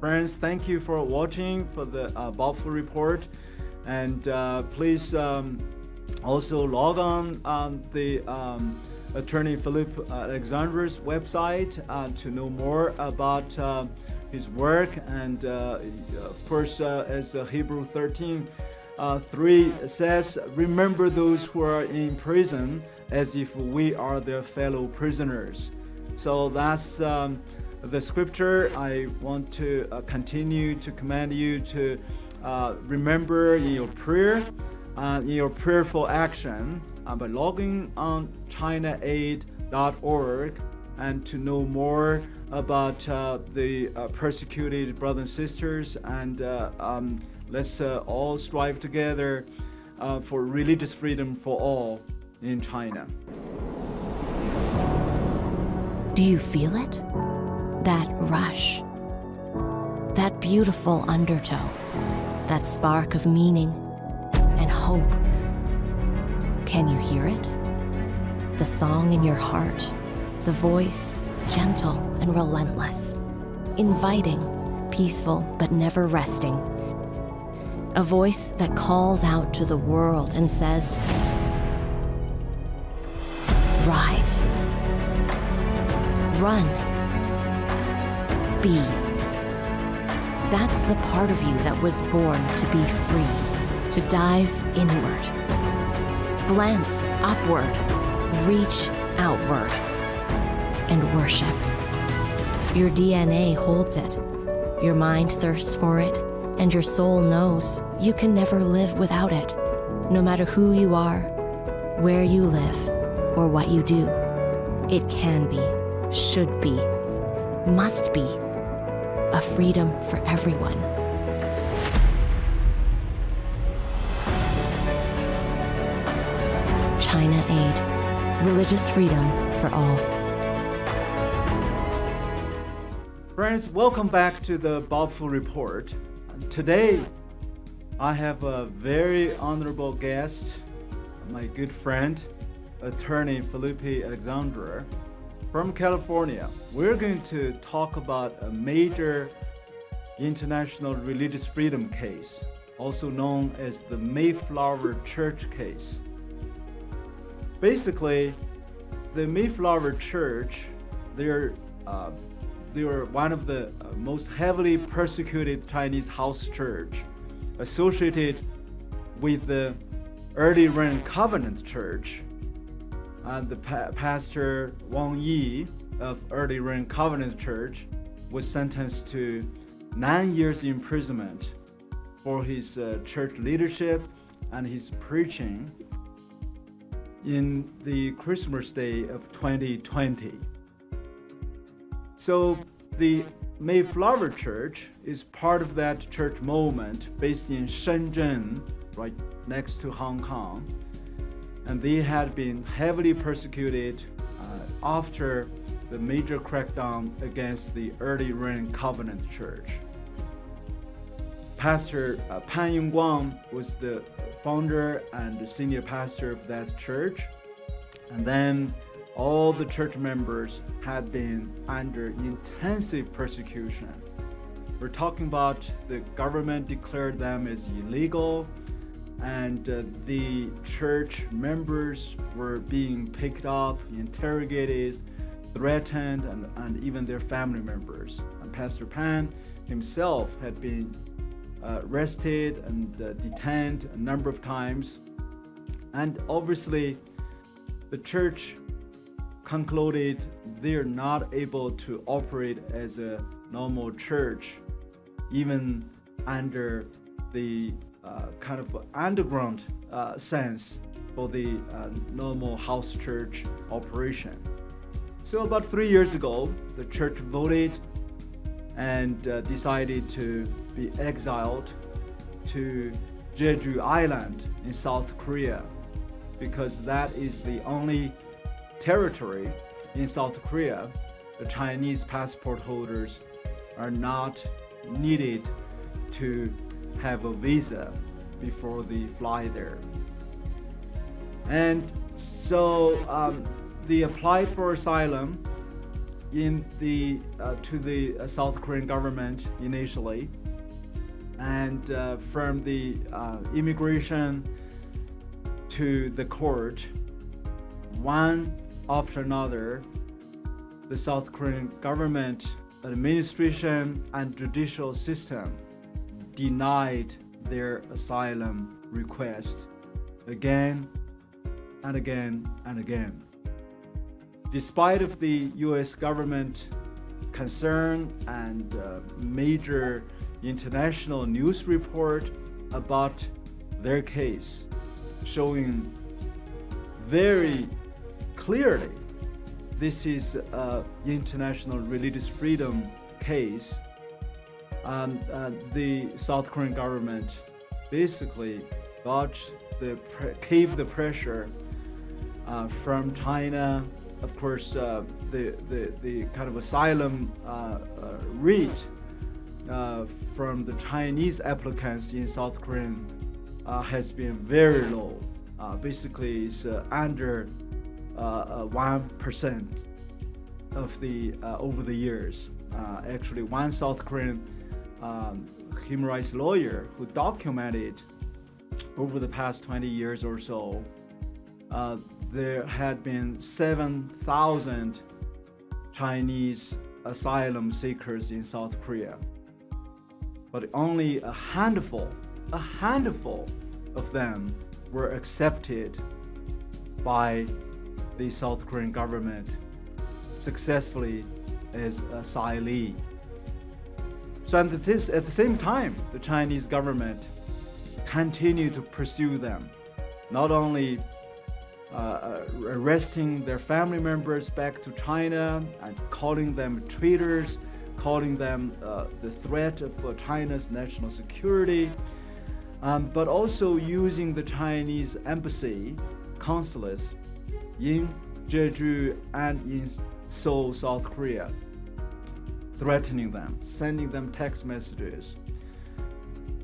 Friends, thank you for watching for the Balfour Report. And please also log on the attorney Felipe Alexandre's website to know more about his work. And of course, as Hebrew 13:3 says, remember those who are in prison as if we are their fellow prisoners. So that's the scripture. I want to continue to command you to remember in your prayer, in your prayerful action, by logging on ChinaAid.org and to know more about the persecuted brothers and sisters. And let's all strive together for religious freedom for all in China. Do you feel it? That rush, that beautiful undertow, that spark of meaning and hope. Can you hear it? The song in your heart, the voice gentle and relentless, inviting, peaceful but never resting. A voice that calls out to the world and says, rise, run, be. That's the part of you that was born to be free, to dive inward, glance upward, reach outward, and worship. Your DNA holds it, your mind thirsts for it, and your soul knows you can never live without it, no matter who you are, where you live, or what you do. It can be, should be, must be a freedom for everyone. China Aid, religious freedom for all. Friends, welcome back to the Balfour Report. Today, I have a very honorable guest, my good friend, attorney Felipe Alexandre from California. We're going to talk about a major international religious freedom case, also known as the Mayflower Church case. Basically, the Mayflower Church, they were one of the most heavily persecuted Chinese house church, associated with the early Ren Covenant Church. And the pastor Wang Yi of early Ren Covenant Church was sentenced to 9 years imprisonment for his church leadership and his preaching in the Christmas Day of 2020. So the Mayflower Church is part of that church movement based in Shenzhen, right next to Hong Kong. And they had been heavily persecuted after the major crackdown against the early Ren Covenant Church. Pastor Pan Yongguang was the founder and the senior pastor of that church. And then all the church members had been under intensive persecution. We're talking about the government declared them as illegal, and the church members were being picked up, interrogated, threatened, and even their family members. And Pastor Pan himself had been arrested and detained a number of times. And obviously, the church concluded they're not able to operate as a normal church, even under the kind of underground sense for the normal house church operation. So about 3 years ago, the church voted and decided to be exiled to Jeju Island in South Korea, because that is the only territory in South Korea the Chinese passport holders are not needed to have a visa before they fly there. And so they applied for asylum, to the South Korean government initially, and from the immigration to the court, one after another, the South Korean government, administration, and judicial system denied their asylum request again and again and again. Despite of the U.S. government concern and major international news report about their case, showing very clearly this is an international religious freedom case, the South Korean government basically caved the pressure from China. Of course, the kind of asylum rate from the Chinese applicants in South Korea has been very low. Basically, it's under 1% of the over the years. Actually, one South Korean human rights lawyer who documented over the past 20 years or so, there had been 7,000 Chinese asylum seekers in South Korea, but only a handful of them were accepted by the South Korean government successfully as asylee. So at the same time, the Chinese government continued to pursue them, not only arresting their family members back to China and calling them traitors, calling them the threat of China's national security, but also using the Chinese embassy consulates in Jeju and in Seoul, South Korea, threatening them, sending them text messages,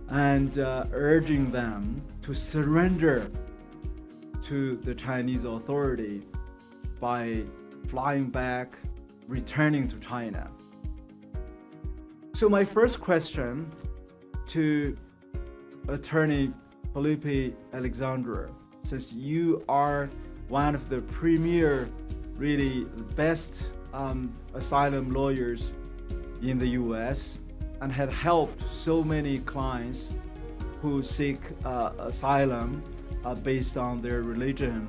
and urging them to surrender to the Chinese authority by flying back, returning to China. So my first question to Attorney Felipe Alexandre, since you are one of the premier, really best asylum lawyers in the US and had helped so many clients who seek asylum based on their religion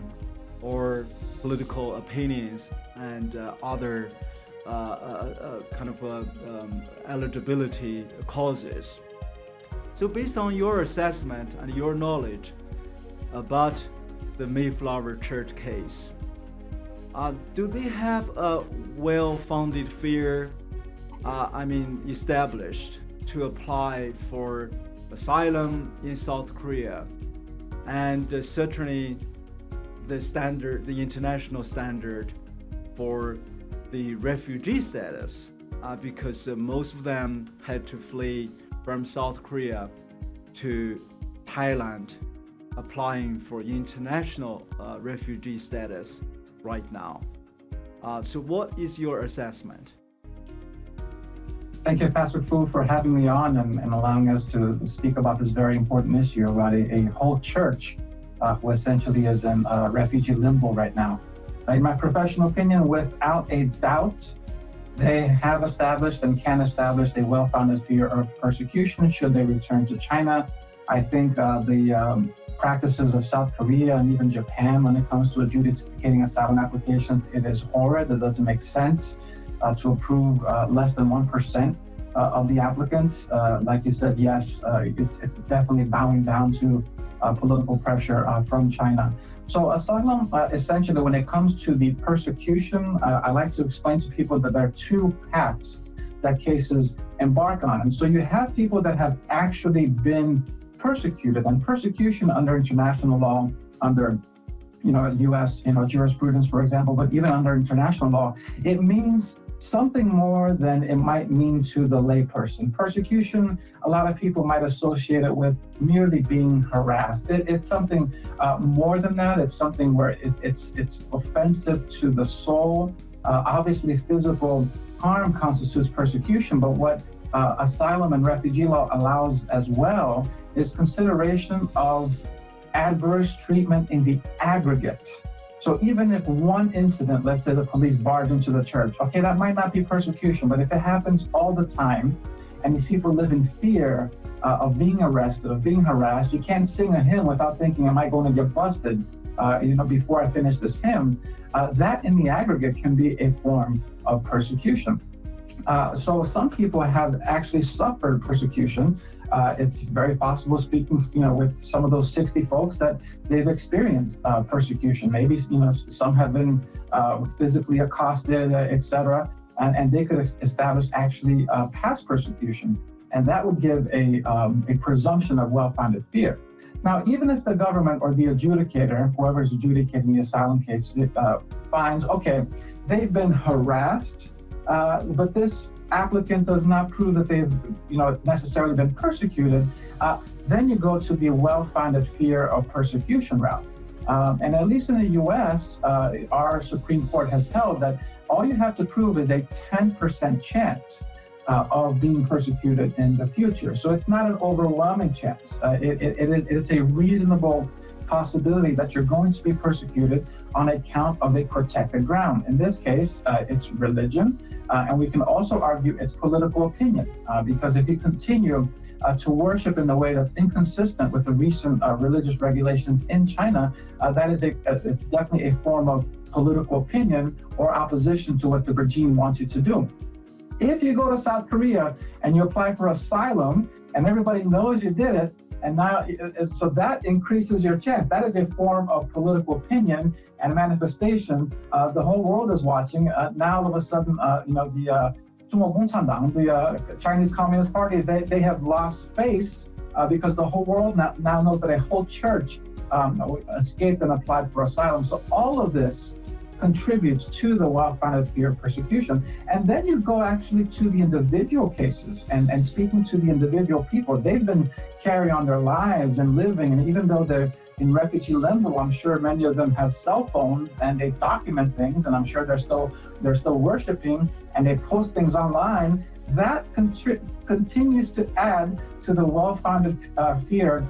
or political opinions and other kind of eligibility causes. So based on your assessment and your knowledge about the Mayflower Church case, do they have a well-founded fear, established to apply for asylum in South Korea? And certainly the international standard for the refugee status, because most of them had to flee from South Korea to Thailand, applying for international refugee status right now. So what is your assessment? Thank you, Pastor Fu, for having me on and allowing us to speak about this very important issue about a whole church who essentially is in refugee limbo right now. In my professional opinion, without a doubt, they have established and can establish a well-founded fear of persecution should they return to China. I think the practices of South Korea and even Japan when it comes to adjudicating asylum applications, it is horrid. It doesn't make sense to approve less than 1% of the applicants. Like you said, yes, it's definitely bowing down to political pressure from China. So asylum, essentially, when it comes to the persecution, I like to explain to people that there are two paths that cases embark on. And so you have people that have actually been persecuted, and persecution under international law, under U.S. jurisprudence, for example, but even under international law, it means something more than it might mean to the layperson. Persecution, a lot of people might associate it with merely being harassed. It's something more than that. It's something where it's offensive to the soul Obviously, physical harm constitutes persecution, but what asylum and refugee law allows as well is consideration of adverse treatment in the aggregate. So even if one incident, let's say the police barge into the church, okay, that might not be persecution, but if it happens all the time and these people live in fear of being arrested, of being harassed, you can't sing a hymn without thinking, am I going to get busted, before I finish this hymn? That in the aggregate can be a form of persecution. So some people have actually suffered persecution. It's very possible, speaking, with some of those 60 folks, that they've experienced persecution. Maybe, some have been physically accosted, etc., and they could establish actually past persecution, and that would give a presumption of well-founded fear. Now, even if the government or the adjudicator, whoever's adjudicating the asylum case, finds, okay, they've been harassed, but this applicant does not prove that they've necessarily been persecuted, then you go to the well-founded fear of persecution route. And at least in the US, our Supreme Court has held that all you have to prove is a 10% chance of being persecuted in the future. So it's not an overwhelming chance. It's a reasonable possibility that you're going to be persecuted on account of a protected ground. In this case, it's religion. And we can also argue it's political opinion, because if you continue to worship in the way that's inconsistent with the recent religious regulations in China, that is it's definitely a form of political opinion or opposition to what the regime wants you to do. If you go to South Korea and you apply for asylum and everybody knows you did it, and now, so that increases your chance. That is a form of political opinion and manifestation. The whole world is watching. Now, all of a sudden, the Chinese Communist Party, they have lost face because the whole world now knows that a whole church escaped and applied for asylum. So all of this contributes to the well-founded fear of persecution. And then you go actually to the individual cases and speaking to the individual people. They've been carrying on their lives and living, and even though they're in refugee limbo, I'm sure many of them have cell phones and they document things, and I'm sure they're still worshiping and they post things online. That continues to add to the well-founded fear,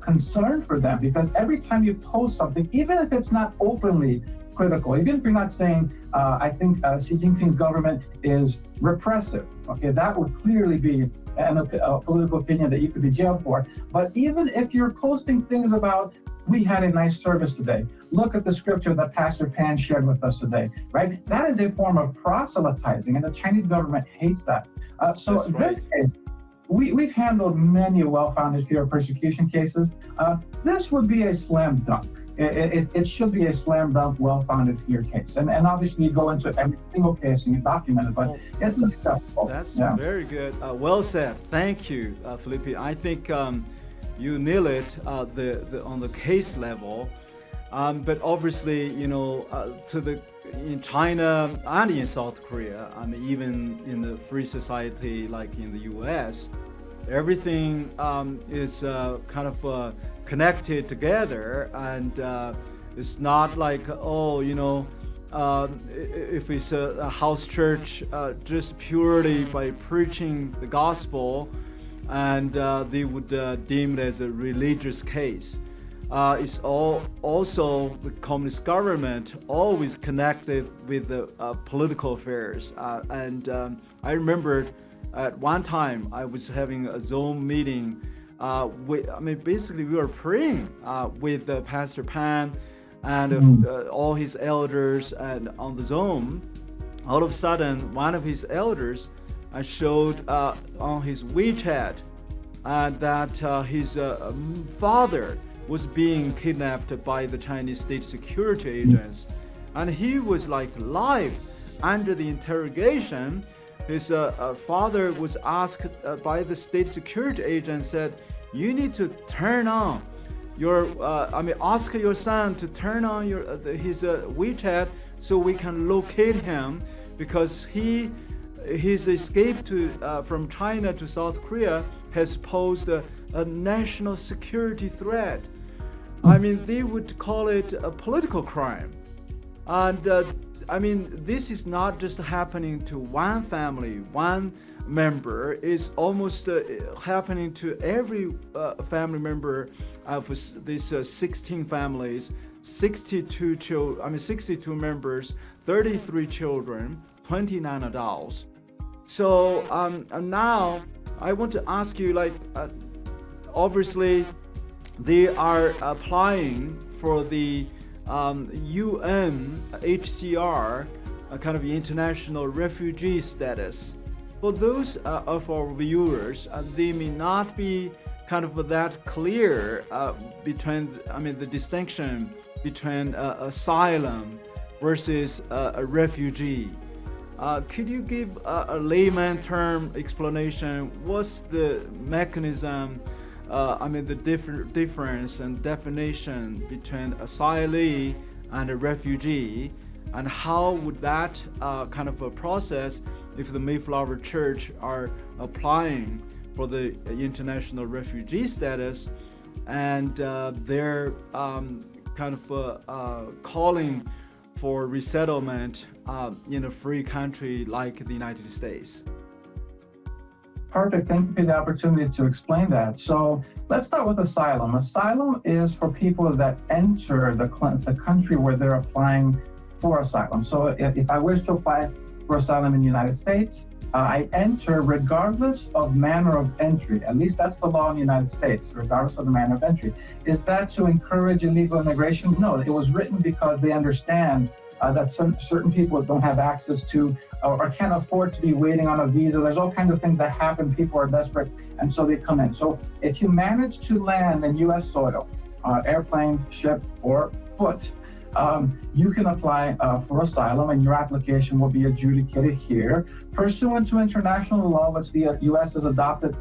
concern for them, because every time you post something, even if it's not openly critical, even if you're not saying, I think Xi Jinping's government is repressive, okay, that would clearly be a political opinion that you could be jailed for. But even if you're posting things about, we had a nice service today, look at the scripture that Pastor Pan shared with us today, right? That is a form of proselytizing, and the Chinese government hates that. So in this case, we've handled many well-founded fear of persecution cases. This would be a slam dunk. It should be a slam dunk, well-founded fear case. And obviously you go into every single case and you document it, but it's acceptable. That's very good. Well said. Thank you, Felipe. I think you nail it on the case level. But obviously, in China and in South Korea, even in the free society like in the US, everything is kind of connected together, and it's not like, if it's a house church just purely by preaching the gospel, and they would deem it as a religious case. It's also the communist government always connected with the political affairs. And I remember at one time I was having a Zoom meeting. Basically we were praying with Pastor Pan and all his elders, and on the Zoom, all of a sudden one of his elders showed on his WeChat that his father was being kidnapped by the Chinese state security agents, and he was like live under the interrogation. His father was asked by the state security agent, said, "You need to turn on your, ask your son to turn on his WeChat so we can locate him, because his escape from China to South Korea has posed a national security threat." They would call it a political crime. And I mean, this is not just happening to one family, one member. It's almost happening to every family member of these 16 families, 62 members, 33 children, 29 adults. So now I want to ask you, obviously they are applying for the UNHCR, kind of international refugee status. For those of our viewers, they may not be kind of that clear between, the distinction between asylum versus a refugee. Could you give a layman term explanation? What's the mechanism, the difference and definition between asylee and a refugee, and how would that kind of a process if the Mayflower Church are applying for the international refugee status and they're kind of calling for resettlement in a free country like the United States? Perfect. Thank you for the opportunity to explain that. So let's start with asylum. Asylum is for people that enter the country where they're applying for asylum. So if I wish to apply for asylum in the United States, I enter regardless of manner of entry. At least that's the law in the United States, regardless of the manner of entry. Is that to encourage illegal immigration? No, it was written because they understand that certain people don't have access to or can't afford to be waiting on a visa. There's all kinds of things that happen. People are desperate, and so they come in. So if you manage to land in U.S. soil, airplane, ship, or foot, you can apply for asylum, and your application will be adjudicated here pursuant to international law, which the U.S. has adopted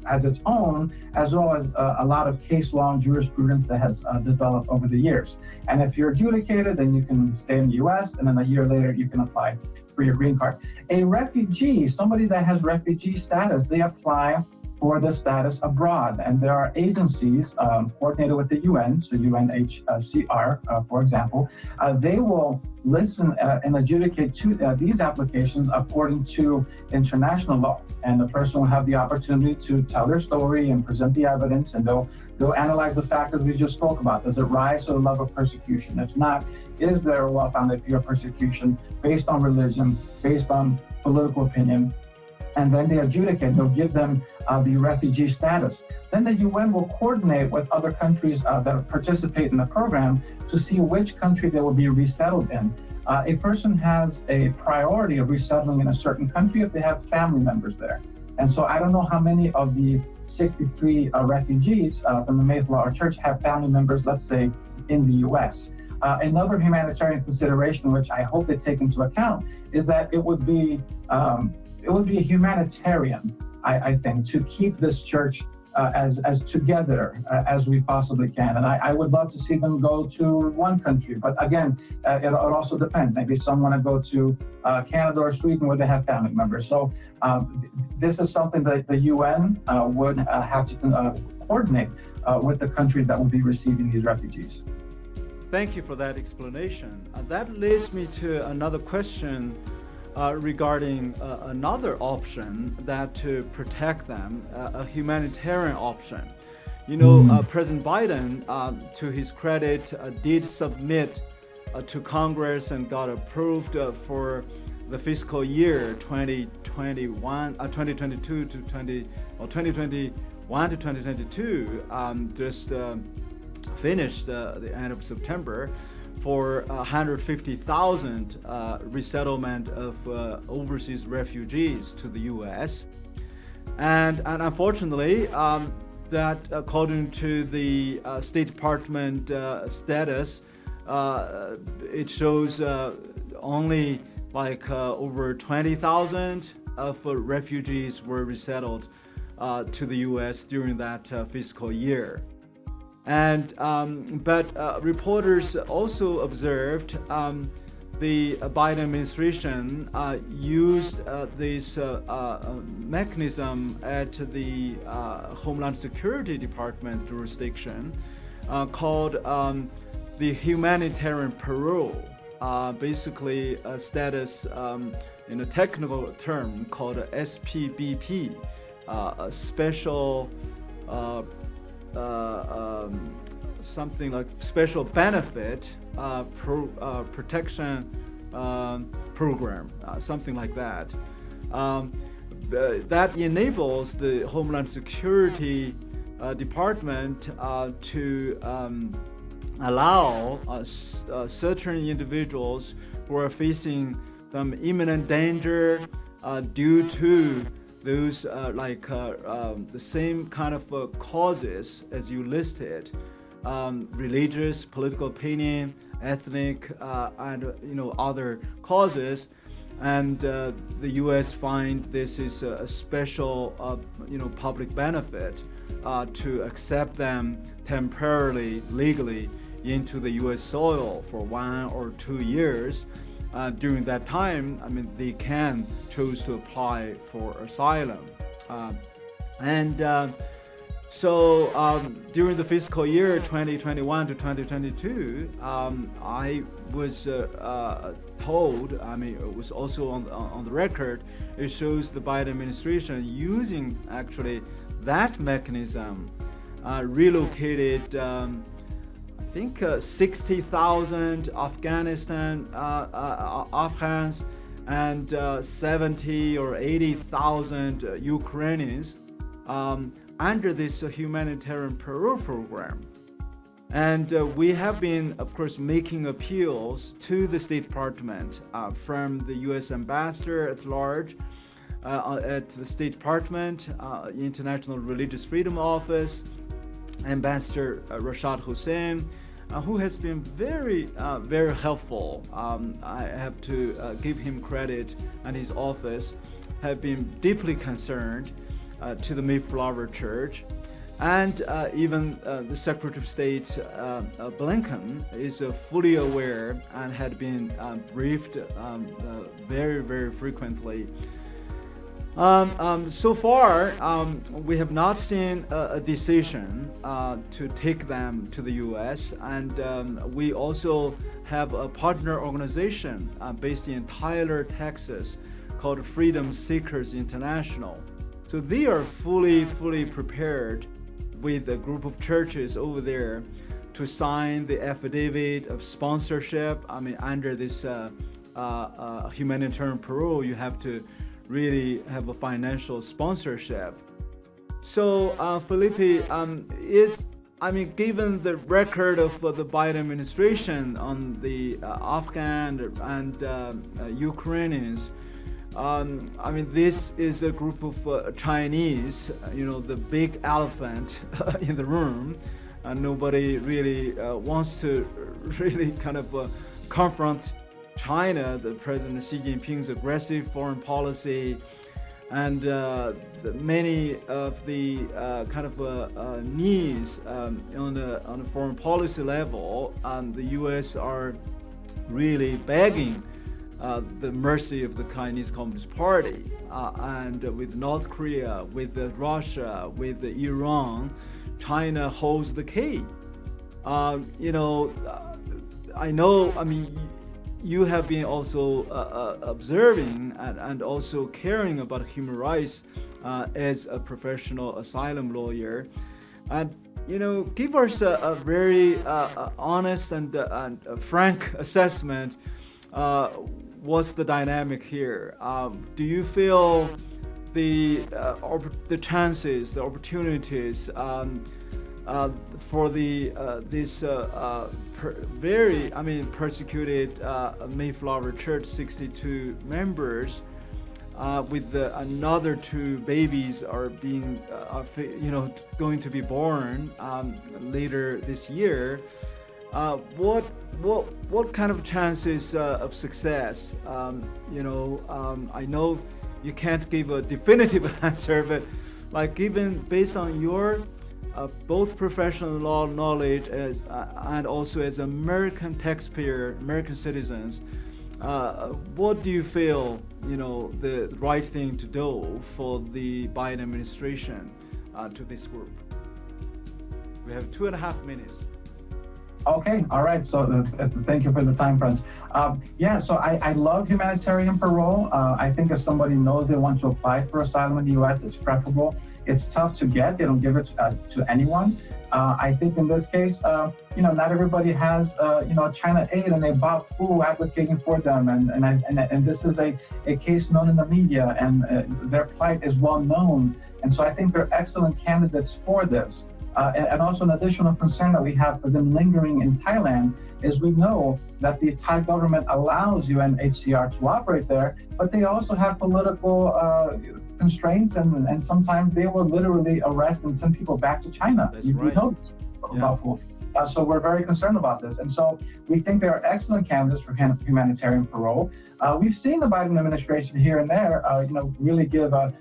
as its own, as well as a lot of case law and jurisprudence that has developed over the years. And if you're adjudicated, then you can stay in the U.S., and then a year later, you can apply for your green card. A refugee, somebody that has refugee status, they apply for the status abroad. And there are agencies coordinated with the UN, so UNHCR, for example. They will listen and adjudicate to these applications according to international law. And the person will have the opportunity to tell their story and present the evidence, and they'll analyze the factors we just spoke about. Does it rise to the level of persecution? If not, is there a well-founded fear of persecution based on religion, based on political opinion? And then they adjudicate, they'll give them the refugee status. Then the UN will coordinate with other countries that participate in the program to see which country they will be resettled in. A person has a priority of resettling in a certain country if they have family members there. And so I don't know how many of the 63 refugees from the Mayflower Church have family members, let's say, in the US. Another humanitarian consideration, which I hope they take into account, is that it would be a humanitarian, I think, to keep this church as together as we possibly can. And I would love to see them go to one country, but again, it also depends. Maybe some want to go to Canada or Sweden where they have family members. So this is something that the UN would have to coordinate with the country that will be receiving these refugees. Thank you for that explanation. That leads me to another question regarding another option that to protect them, a humanitarian option. President Biden, to his credit, did submit to Congress and got approved for the fiscal year 2021 to 2022, just finished the end of September, for 150,000 resettlement of overseas refugees to the U.S. And unfortunately, that according to the State Department status, it shows only over 20,000 of refugees were resettled to the U.S. during that fiscal year. And but reporters also observed the Biden administration used this mechanism at the Homeland Security Department jurisdiction called the Humanitarian parole. basically a status in a technical term called a SPBP, a special something like special benefit protection program, something like that. That enables the Homeland Security Department to allow certain individuals who are facing some imminent danger due to those the same kind of causes as you listed, religious, political opinion, ethnic, and other causes. And the U.S. find this is a special public benefit to accept them temporarily, legally into the U.S. soil for 1 or 2 years. During that time, they can choose to apply for asylum. So during the fiscal year 2021 to 2022, I was told, it was also on the record, it shows the Biden administration using actually that mechanism, relocated I think 60,000 Afghans and 70 or 80,000 Ukrainians under this humanitarian parole program. And we have been, of course, making appeals to the State Department from the U.S. ambassador at large at the State Department, International Religious Freedom Office, Ambassador Rashad Hussain, who has been very helpful. I have to give him credit, and his office have been deeply concerned to the Mayflower Church. And even the Secretary of State Blinken is fully aware and had been briefed very frequently. So far, we have not seen a decision to take them to the U.S. And we also have a partner organization based in Tyler, Texas, called Freedom Seekers International. So they are fully prepared with a group of churches over there to sign the affidavit of sponsorship. Under this humanitarian parole, you have to really have a financial sponsorship. So Felipe, given the record of the Biden administration on the Afghan and Ukrainians, this is a group of Chinese, the big elephant in the room, and nobody really wants to really kind of confront China, the President Xi Jinping's aggressive foreign policy, and many of the kind of needs on a foreign policy level, the U.S. are really begging the mercy of the Chinese Communist Party, and with North Korea, with Russia, with Iran, China holds the key. I know, you have been also observing and also caring about human rights as a professional asylum lawyer. And, give us a very honest and frank assessment. What's the dynamic here? Do you feel the chances, the opportunities for this very persecuted Mayflower Church 62 members with another 2 babies are being going to be born later this year? What kind of chances of success? I know you can't give a definitive answer, but even based on your both professional law knowledge and also as American taxpayer, American citizens, what do you feel the right thing to do for the Biden administration to this group? We have 2.5 minutes. Okay, all right. So thank you for the time crunch. Yeah, so I love humanitarian parole. I think if somebody knows they want to apply for asylum in the U.S., it's preferable. It's tough to get. They don't give it to anyone. I think in this case, not everybody has, China Aid, and they bought Fu advocating for them. And this is a case known in the media, and their plight is well known. And so I think they're excellent candidates for this. And also an additional concern that we have for them lingering in Thailand is we know that the Thai government allows UNHCR to operate there, but they also have political constraints, and sometimes they will literally arrest and send people back to China. That's right. Know about Fu. So we're very concerned about this. And so we think they are excellent candidates for humanitarian parole. We've seen the Biden administration here and there, really give a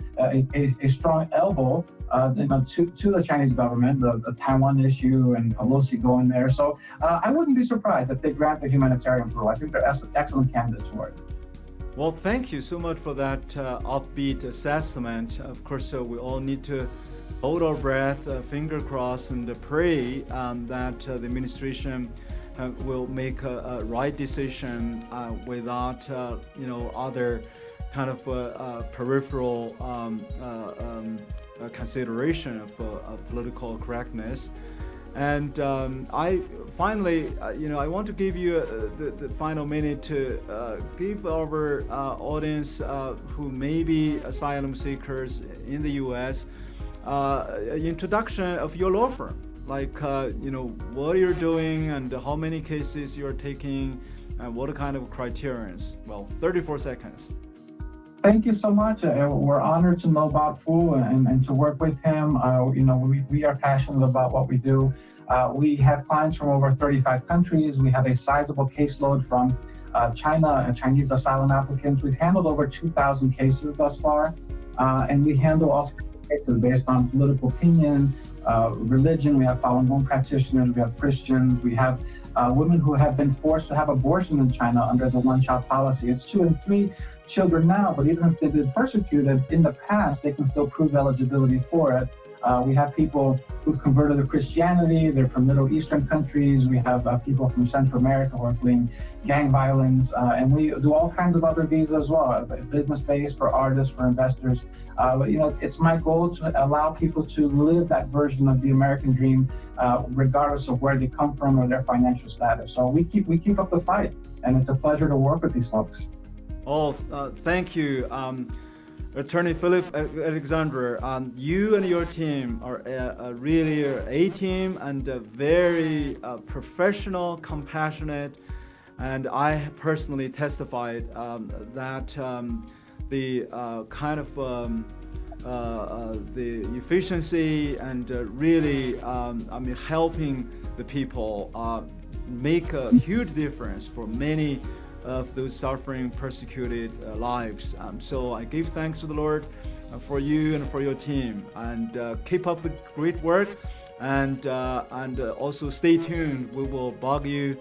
strong elbow to the Chinese government, the Taiwan issue and Pelosi going there. So I wouldn't be surprised if they grant the humanitarian parole. I think they're excellent candidates for it. Well, thank you so much for that upbeat assessment. Of course, we all need to hold our breath, finger crossed, and pray that the administration will make a right decision without, other kind of peripheral consideration of political correctness. And I finally, I want to give you the final minute to give our audience who may be asylum seekers in the U.S. Introduction of your law firm, like what you're doing and how many cases you're taking and what kind of criterions. Well, 34 seconds. Thank you so much. We're honored to know about Fu and to work with him. We are passionate about what we do. We have clients from over 35 countries. We have a sizable caseload from China and Chinese asylum applicants. We've handled over 2,000 cases thus far, and we handle all cases based on political opinion, religion. We have Falun Gong practitioners, we have Christians, we have women who have been forced to have abortion in China under the one-child policy. It's 2 and 3 children now, but even if they've been persecuted in the past, they can still prove eligibility for it. We have people who've converted to Christianity. They're from Middle Eastern countries. We have people from Central America who are fleeing gang violence. And we do all kinds of other visas as well, business-based, for artists, for investors. It's my goal to allow people to live that version of the American dream, regardless of where they come from or their financial status. So we keep up the fight, and it's a pleasure to work with these folks. Oh, thank you. Attorney Felipe Alexandre, you and your team are really a team, and very professional, compassionate, and I personally testified that the kind of the efficiency and really helping the people make a huge difference for many of those suffering, persecuted lives. So I give thanks to the Lord for you and for your team, and keep up the great work, and also stay tuned. We will bug you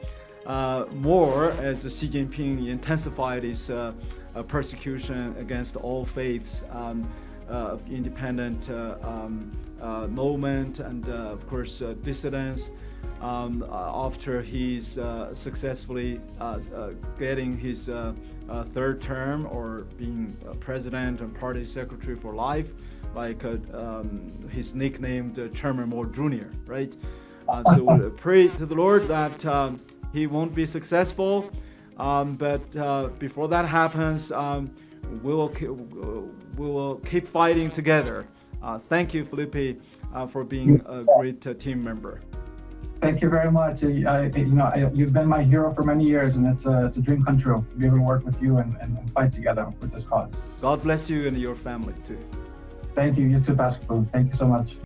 more as Xi Jinping intensified his persecution against all faiths of independent movement and of course dissidents. After he's successfully getting his third term, or being president and party secretary for life, like his nicknamed Chairman Mao Jr., right? So we'll pray to the Lord that he won't be successful, but before that happens, we will keep fighting together. Thank you, Felipe, for being a great team member. Thank you very much. You've been my hero for many years, and it's a dream come true to be able to work with you and fight together with this cause. God bless you and your family too. Thank you. You too, Pastor Fu. Thank you so much.